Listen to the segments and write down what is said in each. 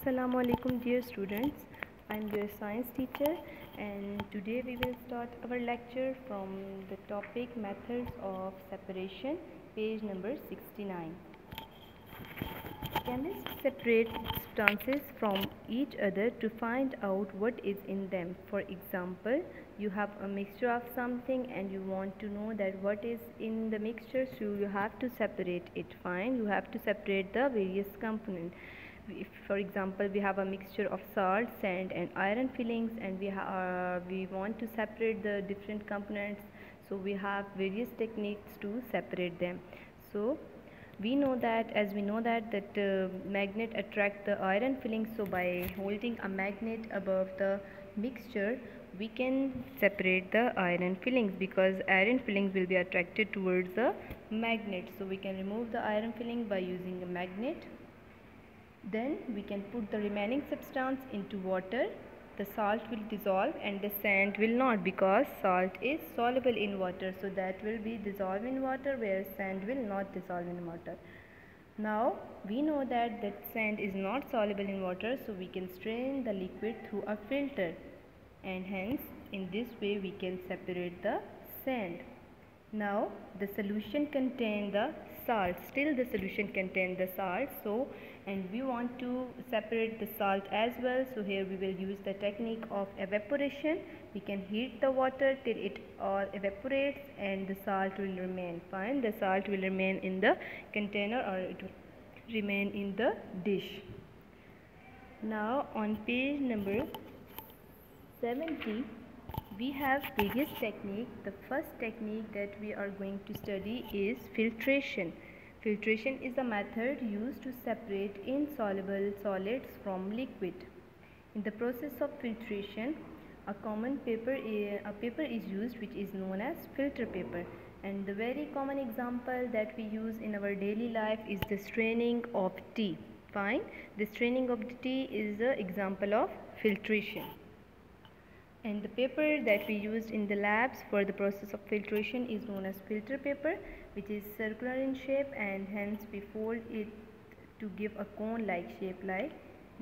Assalamu alaikum dear students. I am your science teacher and today we will start our lecture from the topic methods of separation, page number 69. Chemists separate substances from each other to find out what is in them. For example, you have a mixture of something and you want to know that what is in the mixture, so you have to separate it. Fine, you have to separate the various components. If, for example, we have a mixture of salt, sand and iron fillings, and we want to separate the different components, so we have various techniques to separate them. So we know that magnet attract the iron fillings, so by holding a magnet above the mixture we can separate the iron fillings, because iron fillings will be attracted towards the magnet. So we can remove the iron filling by using a magnet. Then we can put the remaining substance into water. The salt will dissolve and the sand will not, because salt is soluble in water, so that will be dissolved in water, whereas sand will not dissolve in water. Now we know that sand is not soluble in water, so we can strain the liquid through a filter, and hence in this way we can separate the sand. Now the solution contains the salt, still the solution contains the salt, so and we want to separate the salt as well, so here we will use the technique of evaporation. We can heat the water till it all evaporates and the salt will remain. Fine, the salt will remain in the container, or it will remain in the dish. Now on page number 70 we have various techniques. The first technique that we are going to study is filtration. Filtration is a method used to separate insoluble solids from liquid. In the process of filtration, a paper is used which is known as filter paper. And the very common example that we use in our daily life is the straining of tea. Fine, the straining of the tea is an example of filtration. And the paper that we used in the labs for the process of filtration is known as filter paper, which is circular in shape, and hence we fold it to give a cone like shape like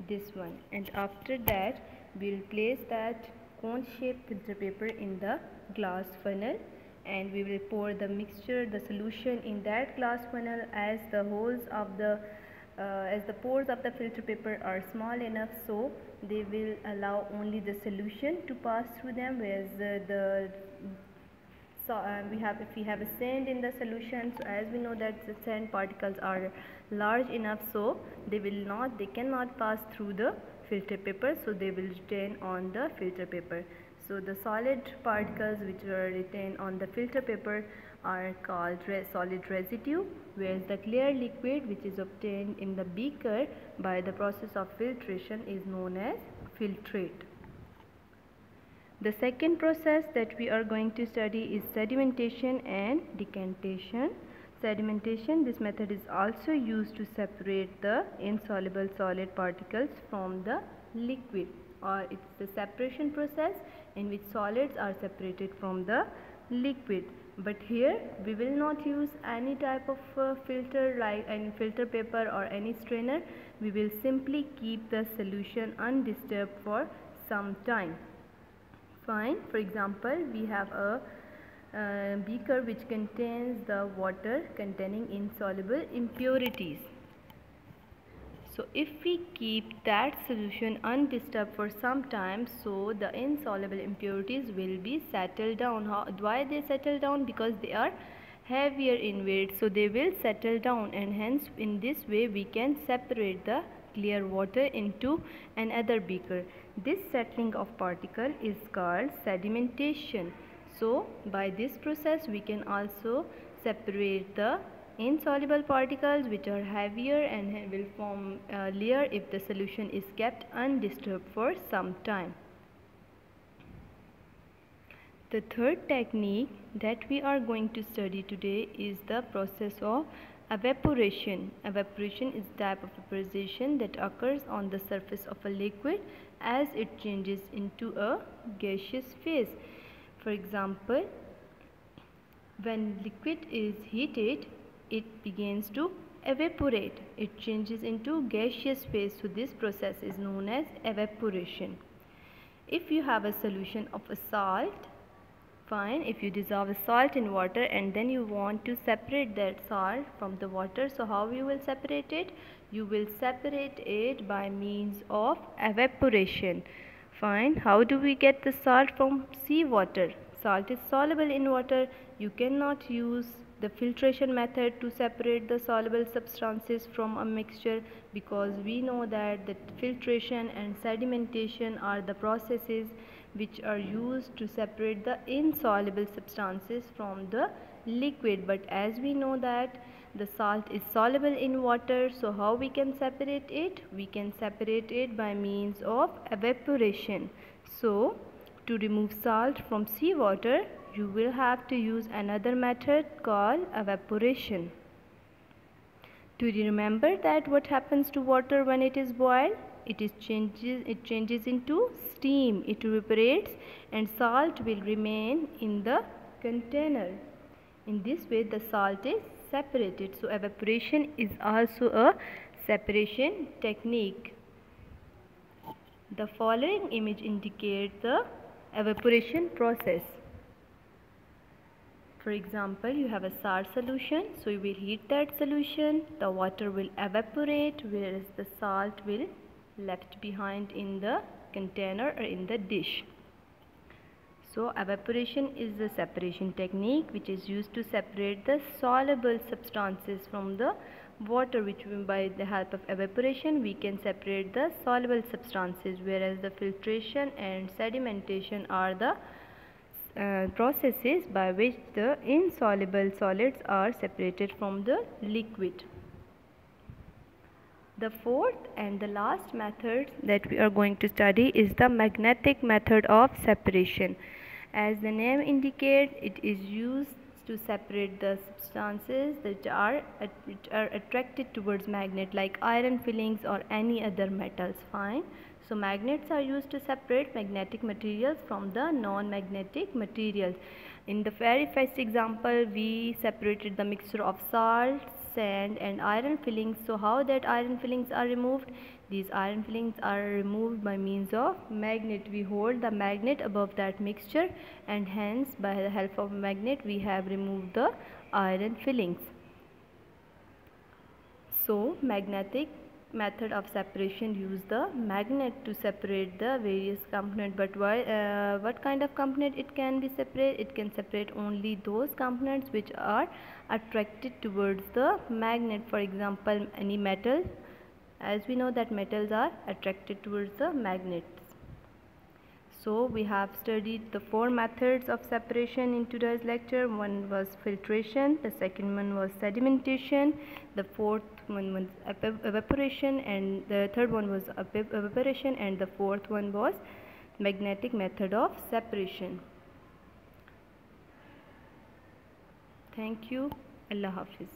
this one. And after that we will place that cone shaped filter paper in the glass funnel, and we will pour the mixture, the solution, in that glass funnel. As the holes of the as the pores of the filter paper are small enough, so they will allow only the solution to pass through them, whereas if we have a sand in the solution, so as we know that the sand particles are large enough, so they cannot pass through the filter paper, so they will retain on the filter paper. So the solid particles which are retained on the filter paper are called solid residue, whereas the clear liquid which is obtained in the beaker by the process of filtration is known as filtrate. The second process that we are going to study is sedimentation and decantation. Sedimentation, this method is also used to separate the insoluble solid particles from the liquid, or it's the separation process in which solids are separated from the liquid. But here we will not use any type of filter like any filter paper or any strainer. We will simply keep the solution undisturbed for some time. Fine, for example, we have a beaker which contains the water containing insoluble impurities. So if we keep that solution undisturbed for some time, so the insoluble impurities will be settled down. Why they settle down? Because they are heavier in weight, so they will settle down, and hence in this way we can separate the clear water into another beaker. This settling of particle is called sedimentation. So by this process we can also separate the insoluble particles which are heavier and will form a layer if the solution is kept undisturbed for some time. The third technique that we are going to study today is the process of evaporation. Evaporation is a type of vaporization that occurs on the surface of a liquid as it changes into a gaseous phase. For example, when liquid is heated, it begins to evaporate. It changes into gaseous phase. So this process is known as evaporation. If you have a solution of a salt, fine, if you dissolve a salt in water and then you want to separate that salt from the water, so how you will separate it? You will separate it by means of evaporation. Fine, how do we get the salt from seawater? Salt is soluble in water. You cannot use the filtration method to separate the soluble substances from a mixture, because we know that the filtration and sedimentation are the processes which are used to separate the insoluble substances from the liquid. But as we know that the salt is soluble in water, so how we can separate it? We can separate it by means of evaporation. So to remove salt from seawater, you will have to use another method called evaporation. Do you remember that what happens to water when it is boiled? It changes into steam. It evaporates and salt will remain in the container. In this way the salt is separated. So evaporation is also a separation technique. The following image indicates the evaporation process. For example, you have a salt solution, so you will heat that solution, the water will evaporate, whereas the salt will left behind in the container or in the dish. So evaporation is the separation technique which is used to separate the soluble substances from the water, which by the help of evaporation we can separate the soluble substances, whereas the filtration and sedimentation are the processes by which the insoluble solids are separated from the liquid. The fourth and the last method that we are going to study is the magnetic method of separation. As the name indicates, it is used to separate the substances that are attracted towards magnet, like iron fillings or any other metals. Fine. So magnets are used to separate magnetic materials from the non-magnetic materials. In the very first example, we separated the mixture of salt, sand and iron fillings. So how that iron fillings are removed? These iron fillings are removed by means of magnet. We hold the magnet above that mixture and hence by the help of magnet we have removed the iron fillings. So magnetic method of separation use the magnet to separate the various components. But why, what kind of component it can be separate? It can separate only those components which are attracted towards the magnet. For example, any metal, as we know that metals are attracted towards the magnets. So we have studied the four methods of separation in today's lecture. One was filtration, the second one was sedimentation, the fourth one was evaporation, and the third one was evaporation, and the fourth one was magnetic method of separation. Thank you. Allah Hafiz.